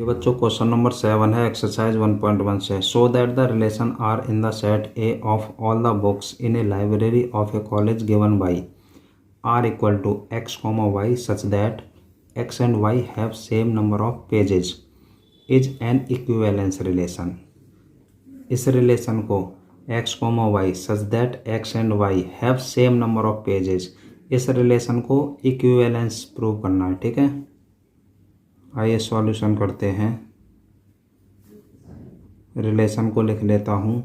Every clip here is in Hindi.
ये बच्चों क्वेश्चन नंबर 7 है एक्सरसाइज 1.1 से। Show that the relation R in the set A of all the books in a library of a college given by R equal to x comma y such that x and y have same number of pages is an equivalence relation. इस रिलेशन को x comma y such that x and y have same number of pages, इस रिलेशन को इक्विवेलेंस प्रूव करना है। ठीक है, आइए सॉल्यूशन करते हैं। रिलेशन को लिख लेता हूँ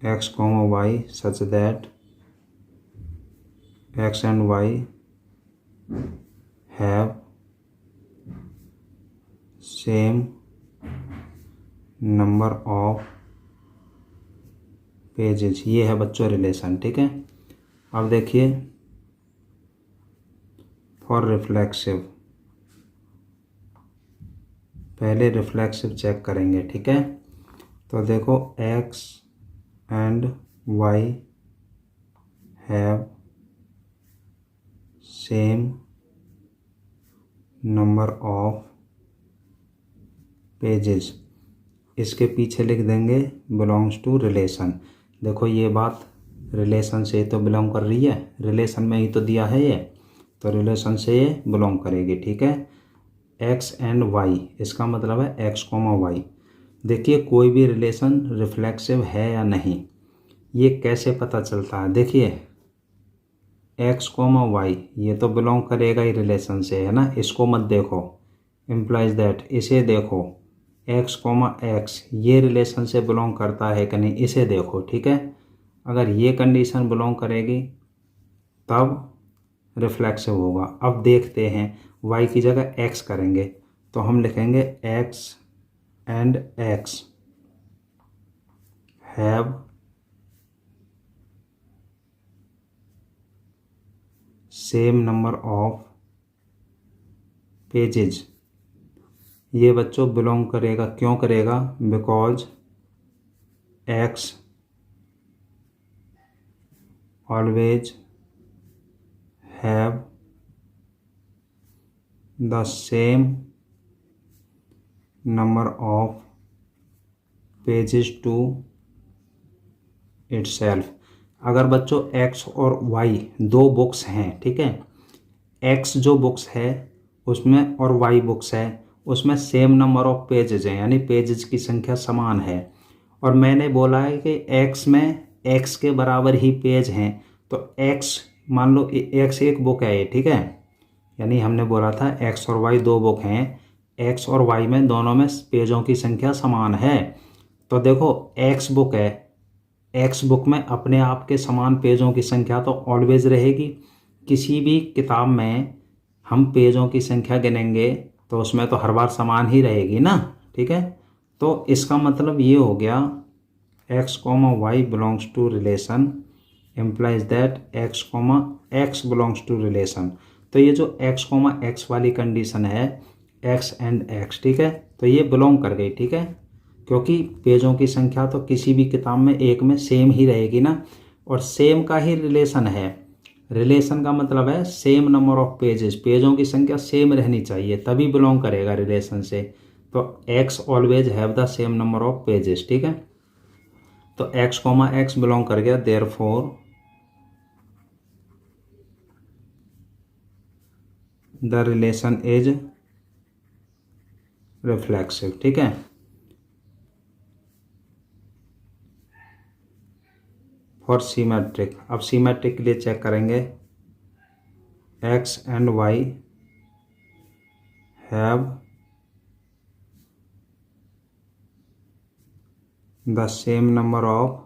x comma y such that x and y have same number of pages. ये है बच्चों रिलेशन। ठीक है, अब देखिए फॉर रिफ्लेक्सिव, पहले रिफ्लेक्सिव चेक करेंगे। ठीक है, तो देखो x and y have same number of pages, इसके पीछे लिख देंगे बिलोंग्स टू रिलेशन। देखो ये बात रिलेशन से तो बिलोंग कर रही है, रिलेशन में ही तो दिया है ये, तो रिलेशन से ये बिलोंग करेगी। ठीक है, एक्स एंड वाई, इसका मतलब है एक्स कॉमा वाई। देखिए कोई भी रिलेशन रिफ्लेक्सिव है या नहीं, ये कैसे पता चलता है। देखिए एक्स कॉमा वाई ये तो बिलोंग करेगा ही रिलेशन से, है ना। इसको मत देखो, इम्प्लाइज दैट, इसे देखो एक्स कॉमा एक्स ये रिलेशन से बिलोंग करता है कि नहीं, इसे देखो। ठीक है, अगर ये कंडीशन बिलोंग करेगी तब रिफ्लेक्सिव होगा। अब देखते हैं y की जगह x करेंगे तो हम लिखेंगे x and x have same number of pages. ये बच्चों बिलोंग करेगा, क्यों करेगा, because x always have the same number of pages to itself। अगर बच्चों x और y दो बुक्स हैं, ठीक है, x जो बुक्स है उसमें और y बुक्स है उसमें सेम नंबर ऑफ पेजेज हैं, यानी पेजेज की संख्या समान है, और मैंने बोला है कि x में x के बराबर ही पेज हैं, तो x मान लो x एक बुक है ये, ठीक है, यानी हमने बोला था x और y दो बुक हैं, x और y में दोनों में पेजों की संख्या समान है। तो देखो x बुक है, x बुक में अपने आप के समान पेजों की संख्या तो ऑलवेज रहेगी। किसी भी किताब में हम पेजों की संख्या गिनेंगे तो उसमें तो हर बार समान ही रहेगी ना। ठीक है, तो इसका मतलब ये हो गया x comma Y belongs to relation implies that x comma x belongs to relation. तो ये जो x कॉमा एक्स वाली कंडीशन है x एंड x, ठीक है, तो ये बिलोंग कर गई। ठीक है, क्योंकि पेजों की संख्या तो किसी भी किताब में एक में सेम ही रहेगी ना, और सेम का ही रिलेशन है। रिलेशन का मतलब है सेम नंबर ऑफ पेजेस, पेजों की संख्या सेम रहनी चाहिए तभी बिलोंग करेगा रिलेशन से। तो x always have the same number of pages. ठीक है, तो x कॉमा एक्स बिलोंग कर गया, therefore the relation is reflexive. ठीक है, फॉर सीमेट्रिक, अब सीमेट्रिक के लिए चेक करेंगे x and y have the same number of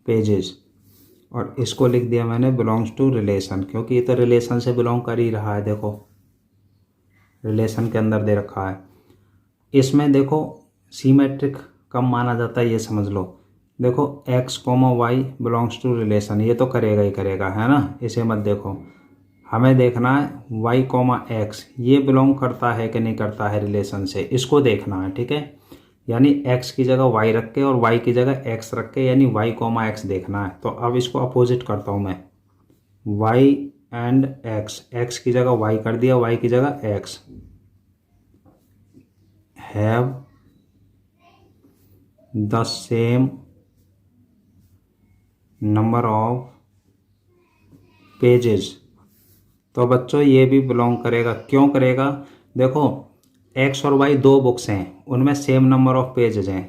pages, और इसको लिख दिया मैंने बिलोंग्स टू रिलेशन, क्योंकि ये तो रिलेशन से बिलोंग कर ही रहा है। देखो रिलेशन के अंदर दे रखा है। इसमें देखो सीमेट्रिक कब माना जाता है ये समझ लो। देखो x comma Y belongs to relation, ये तो करेगा ही करेगा, है ना, इसे मत देखो। हमें देखना है y कॉमा एक्स ये बिलोंग करता है कि नहीं करता है रिलेशन से, इसको देखना है। ठीक है, यानी x की जगह y रख के और y की जगह x रख के, यानी y कॉमा एक्स देखना है। तो अब इसको अपोजिट करता हूँ मैं, y एंड x, x की जगह y कर दिया, y की जगह x, have the same number of pages. तो बच्चों ये भी बिलोंग करेगा। क्यों करेगा? देखो एक्स और वाई दो बुक्स हैं, उनमें सेम नंबर ऑफ पेजेज हैं,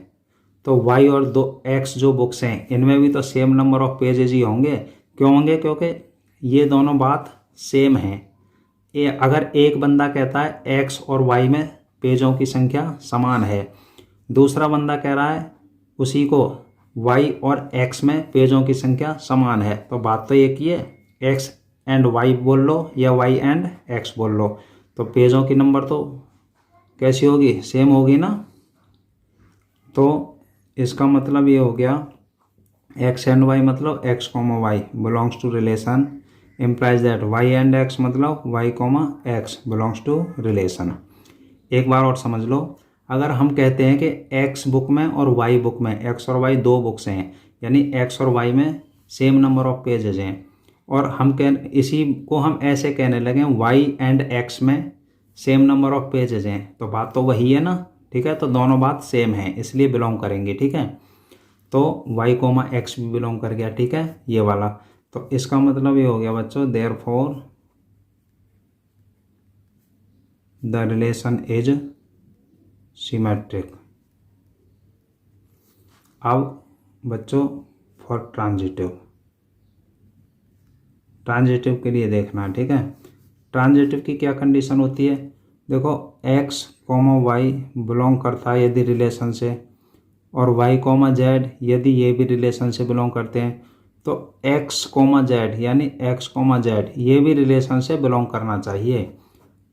तो वाई और दो एक्स जो बुक्स हैं इनमें भी तो सेम नंबर ऑफ पेजेज ही होंगे। क्यों होंगे? क्योंकि ये दोनों बात सेम है। ये अगर एक बंदा कहता है एक्स और वाई में पेजों की संख्या समान है, दूसरा बंदा कह रहा है उसी को वाई और एक्स में पेजों की संख्या समान है, तो बात तो एक ही है। एक्स एंड वाई बोल लो या वाई एंड एक्स बोल लो, तो पेजों की नंबर तो कैसी होगी? सेम होगी ना। तो इसका मतलब ये हो गया एक्स एंड वाई मतलब X comma Y belongs to relation implies that Y and X मतलब Y comma x belongs to relation. एक बार और समझ लो, अगर हम कहते हैं कि एक्स बुक में और वाई बुक में, एक्स और वाई दो बुक्स हैं, यानी एक्स और वाई में सेम नंबर ऑफ पेजेज हैं, और हम इसी को हम ऐसे कहने लगे वाई एंड एक्स में सेम नंबर ऑफ पेजेज हैं, तो बात तो वही है ना। ठीक है, तो दोनों बात सेम है इसलिए बिलोंग करेंगे। ठीक है, तो वाई कोमा एक्स भी बिलोंग कर गया। ठीक है, ये वाला। तो इसका मतलब ये हो गया बच्चों, therefore the relation is symmetric. अब बच्चों फॉर ट्रांजिटिव, ट्रांजिटिव के लिए देखना। ठीक है, ट्रांजिटिव की क्या कंडीशन होती है? देखो एक्स कॉमा वाई बिलोंग करता है यदि रिलेशन से, और वाई कॉमा जेड यदि ये भी रिलेशन से बिलोंग करते हैं, तो एक्स कॉमा जेड यानी एक्स कॉमा जेड ये भी रिलेशन से बिलोंग करना चाहिए,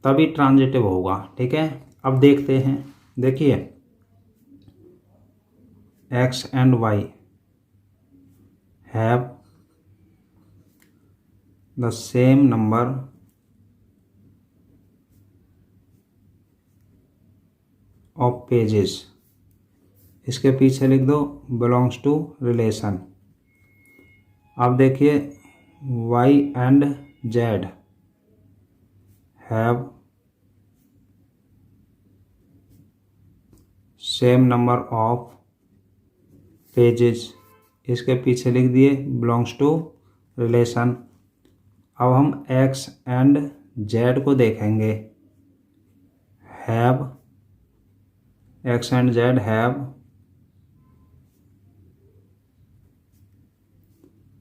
तभी ट्रांजिटिव होगा। ठीक है, अब देखते हैं। देखिए x and y have the same number of pages, इसके पीछे लिख दो बिलोंग्स टू रिलेशन। अब देखिए y and z have same number of pages, इसके पीछे लिख दिए बिलोंग्स टू रिलेशन। अब हम एक्स एंड जेड को देखेंगे। Have x and z have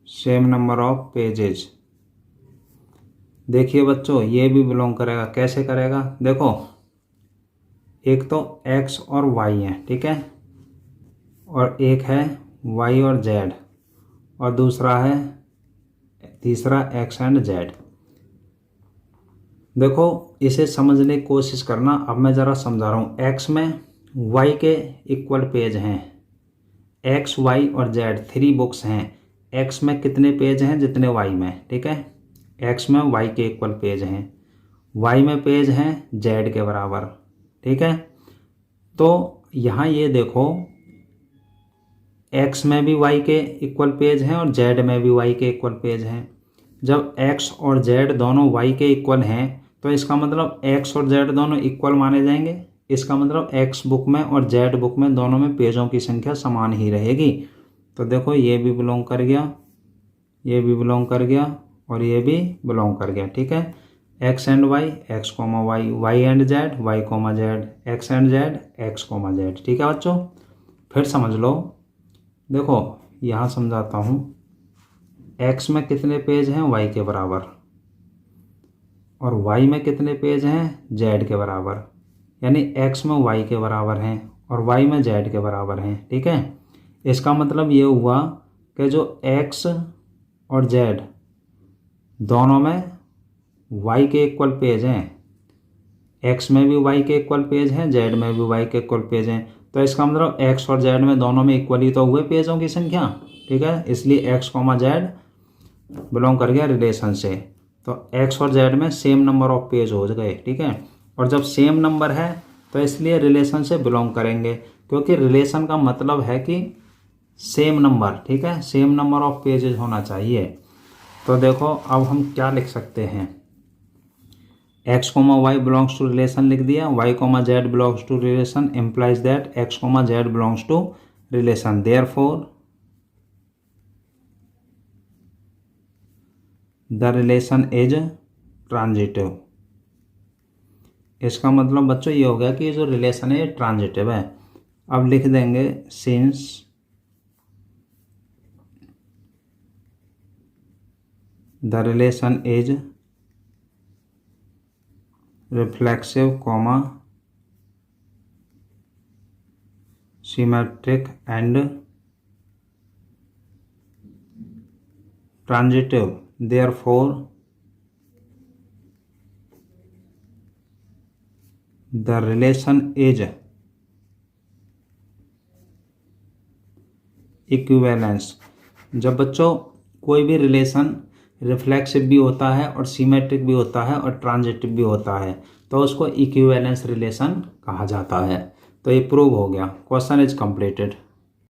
same number of pages. देखिए बच्चों ये भी बिलोंग करेगा। कैसे करेगा? देखो एक तो एक्स और वाई है, ठीक है, और एक है वाई और जेड, और दूसरा है तीसरा एक्स एंड जेड। देखो इसे समझने की कोशिश करना। अब मैं ज़रा समझा रहा हूँ। एक्स में वाई के इक्वल पेज हैं, एक्स वाई और जेड थ्री बुक्स हैं। एक्स में कितने पेज हैं? जितने वाई में। ठीक है, एक्स में वाई के इक्वल पेज हैं, वाई में पेज हैं जेड के बराबर। ठीक है, तो यहाँ ये देखो एक्स में भी वाई के इक्वल पेज हैं और जेड में भी वाई के इक्वल पेज हैं। जब एक्स और जेड दोनों वाई के इक्वल हैं तो इसका मतलब एक्स और जेड दोनों इक्वल माने जाएंगे। इसका मतलब एक्स बुक में और जेड बुक में दोनों में पेजों की संख्या समान ही रहेगी। तो देखो ये भी बिलोंग कर गया, ये भी बिलोंग कर गया, और ये भी बिलोंग कर गया। ठीक है, x and y x comma y, y and z y comma z, x and z x comma z. ठीक है बच्चों, फिर समझ लो। देखो यहाँ समझाता हूँ। एक्स में कितने पेज हैं? वाई के बराबर, और वाई में कितने पेज हैं? जेड के बराबर, यानी एक्स में वाई के बराबर हैं और वाई में जेड के बराबर हैं। ठीक है, इसका मतलब ये हुआ कि जो एक्स और जेड दोनों में वाई के इक्वल पेज हैं, एक्स में भी वाई के इक्वल पेज हैं, जेड में भी वाई के इक्वल पेज हैं, तो इसका मतलब एक्स और जेड में दोनों में इक्वल ही तो हुए पेजों की संख्या। ठीक है, इसलिए एक्स कॉमा जेड बिलोंग कर गया रिलेशन से। तो एक्स और जेड में सेम नंबर ऑफ पेज हो गए। ठीक है, और जब सेम नंबर है तो इसलिए रिलेशन से बिलोंग करेंगे, क्योंकि रिलेशन का मतलब है कि सेम नंबर। ठीक है, सेम नंबर ऑफ पेजेस होना चाहिए। तो देखो अब हम क्या लिख सकते हैं। X comma y belongs to relation लिख दिया, y comma z belongs to relation implies that x comma z belongs to relation, therefore the relation is transitive. इसका मतलब बच्चों ये हो गया कि जो रिलेशन है ये ट्रांजिटिव है। अब लिख देंगे since the relation is reflexive comma symmetric and transitive, therefore the relation is equivalence. जब बच्चों कोई भी रिलेशन रिफ्लेक्सिव भी होता है और सिमेट्रिक भी होता है और ट्रांजिटिव भी होता है तो उसको इक्विवेलेंस रिलेशन कहा जाता है। तो ये प्रूव हो गया। Question is completed.